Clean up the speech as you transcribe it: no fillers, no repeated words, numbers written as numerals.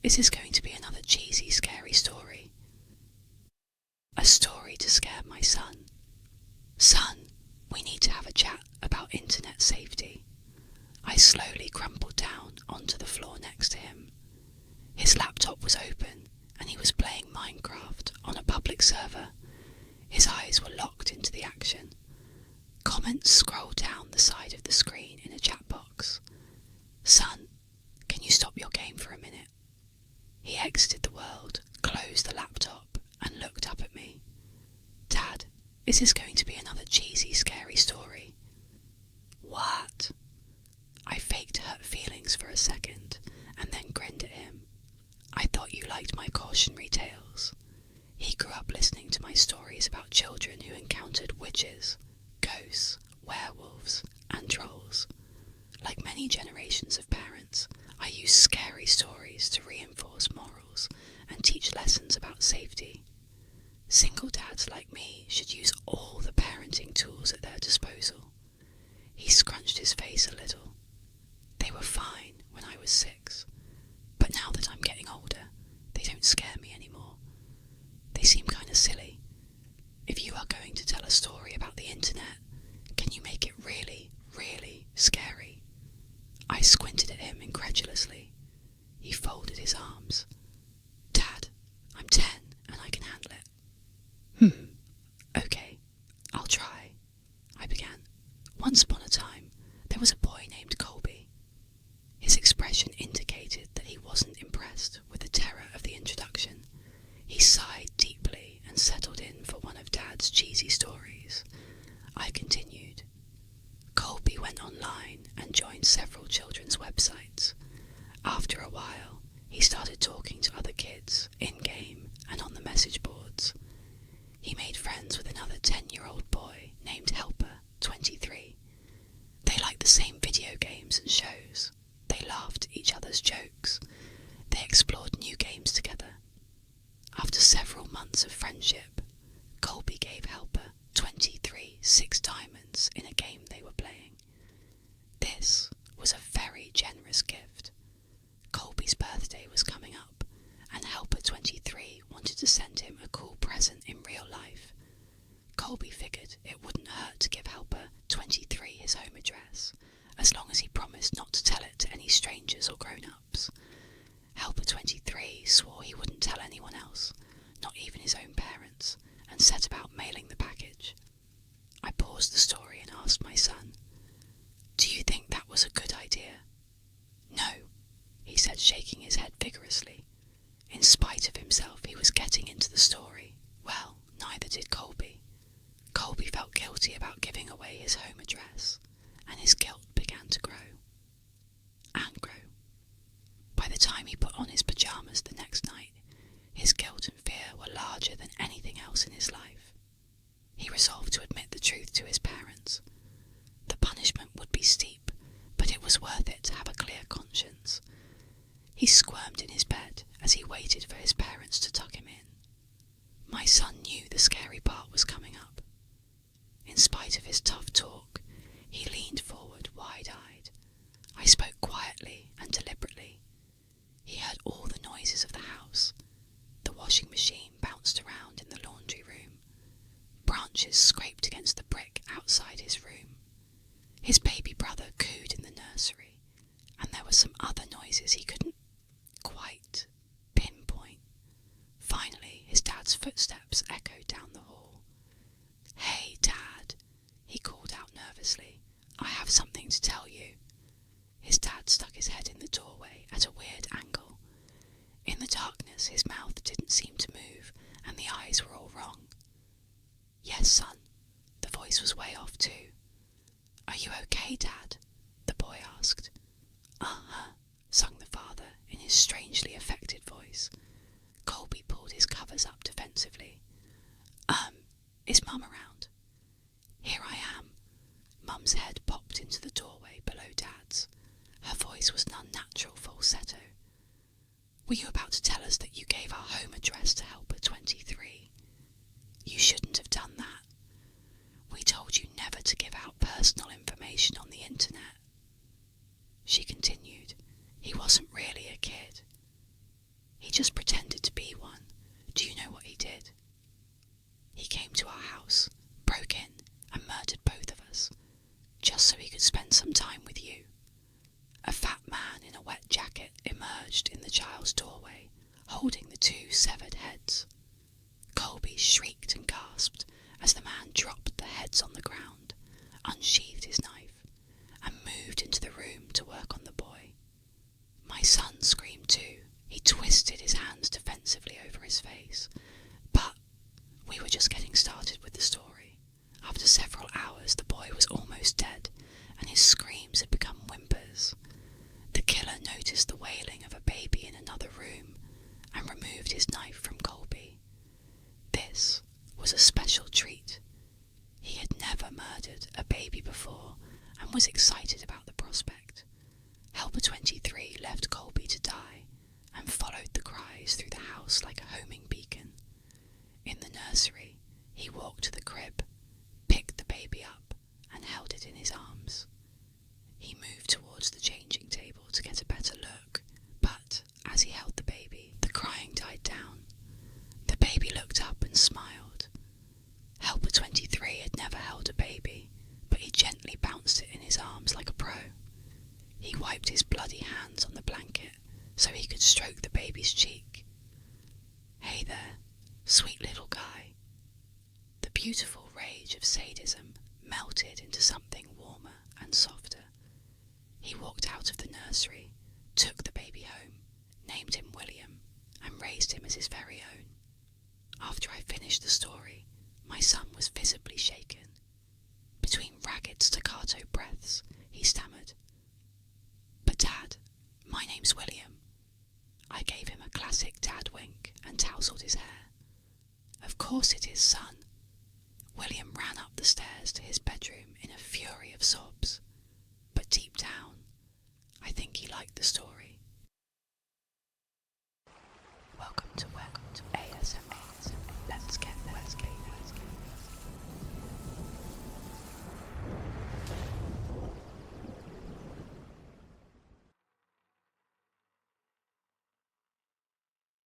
is this going to be another cheesy, scary story? A story to scare my son. Son, we need to have a chat about internet safety. I slowly crumpled down onto the floor next to him. His laptop was open and he was playing Minecraft on a public server. His eyes were locked into the action. Comments scrolled down the side of the screen in a chat box. Son, can you stop your game for a minute? He exited the world, closed the laptop, and looked up at me. Dad, is this going to be another cheesy, scary story? What? I faked hurt feelings for a second, and then grinned at him. I thought you liked my cautionary tales. He grew up listening to my stories about children who encountered witches, ghosts, werewolves, and trolls. Like many generations of parents, I use scary stories to reinforce morals and teach lessons about safety. Single dads like me should use all the parenting tools at their disposal. He scrunched his face a little. They were fine when I was 6, but now that I'm getting older, they don't scare me anymore. They seem kind of silly. If you are going to tell a story about the internet, can you make it really, really scary? I squinted at him incredulously. He folded his arms. Dad, I'm 10 and I can handle it. Okay, I'll try. I began. Once upon a time, there was a boy named Colby. His expression indicated that he wasn't impressed with the terror of the introduction. He sighed deeply and settled in for one of Dad's cheesy stories. I continued. Colby went online and joined several children's websites. After a while, he started talking to other kids, in-game and on the message boards. He made friends with another 10-year-old boy named Helper, 23. They liked the same video games and shows. They laughed at each other's jokes. They explored new games together. After several months of friendship, Colby gave Helper 23 6 diamonds in a game they were playing. This was a very generous gift. Colby's birthday was coming up, and Helper 23 wanted to send him a cool present in real life. Colby figured it wouldn't hurt to give Helper 23 his home address, as long as he promised not to tell it to any strangers or grown-ups. Helper 23 swore he wouldn't tell anyone else, not even his own parents, and set about mailing the package. I paused the story and asked my son, "Do you think that was a good idea?" "No," he said, shaking his head vigorously. In spite of himself, he was getting into the story. Well, neither did Colby. Colby felt guilty about giving away his home address, and his guilt began to grow. And grow. By the time he put on his pyjamas the next night, his guilt and fear were larger than anything else in his life. He resolved to admit the truth to his parents. The punishment would be steep, but it was worth it to have a clear conscience. He squirmed in his bed as he waited for his parents to tuck him in. My son knew the scary part was coming up. In spite of his tough talk, he leaned forward wide-eyed. I spoke quietly and deliberately. He heard all the noises of the house. The washing machine bounced around in the laundry room. Branches scraped against the brick outside his room. His baby brother cooed in the nursery, and there were some other noises he couldn't quite pinpoint. Finally, his dad's footsteps echoed down the hall. "Hey, Dad," he called out nervously. "I have something to tell you." His dad stuck his head in the doorway at a weird angle. In the darkness, his mouth didn't seem to move, and the eyes were all wrong. "Yes, son." The voice was way off too. "Are you okay, Dad?" the boy asked. "Uh-huh," sung the father in his strangely affected voice. Colby pulled his covers up defensively. Is Mum around?" "Here I am." Mum's head popped into the doorway below Dad's. Her voice was an unnatural falsetto. "Were you about to tell us that you gave our home address to Helper 23? You shouldn't have done that. We told you never to give out personal information on the internet." She continued, "He wasn't really a kid." just pretended to be one. Do you know what he did? He came to our house, broke in, and murdered both of us, just so he could spend some time with you. A fat man in a wet jacket emerged in the child's doorway, holding the two severed heads. Colby shrieked and gasped as the man dropped the heads on the ground, unsheathed his knife, and moved into the room to work on the boy. My son screamed too. He twisted his hands defensively over his face. But we were just getting started with the story. After several hours, the boy was almost dead, and his screams had become whimpers. The killer noticed the wailing of a baby in another room and removed his knife from Colby. This was a special treat. He had never murdered a baby before and was excited about the prospect. Helper 23 left Colby to die and followed the cries through the house like a homing beacon. In the nursery, he walked to the crib, picked the baby up, and held it in his arms. He moved towards the changing table to get a better look, but as he held the baby, the crying died down. The baby looked up and smiled. Helper 23 had never held a baby, but he gently bounced it in his arms like a pro. He wiped his bloody hands on the blanket so he could stroke the baby's cheek. Hey there, sweet little guy. The beautiful rage of sadism melted into something warmer and softer. He walked out of the nursery, took the baby home, named him William, and raised him as his very own. After I finished the story, my son was visibly shaken. Between ragged staccato breaths, he stammered, "But Dad, my name's William." I gave him a classic dad wink and tousled his hair. "Of course it is, son." William ran up the stairs to his bedroom in a fury of sobs. But deep down, I think he liked the story.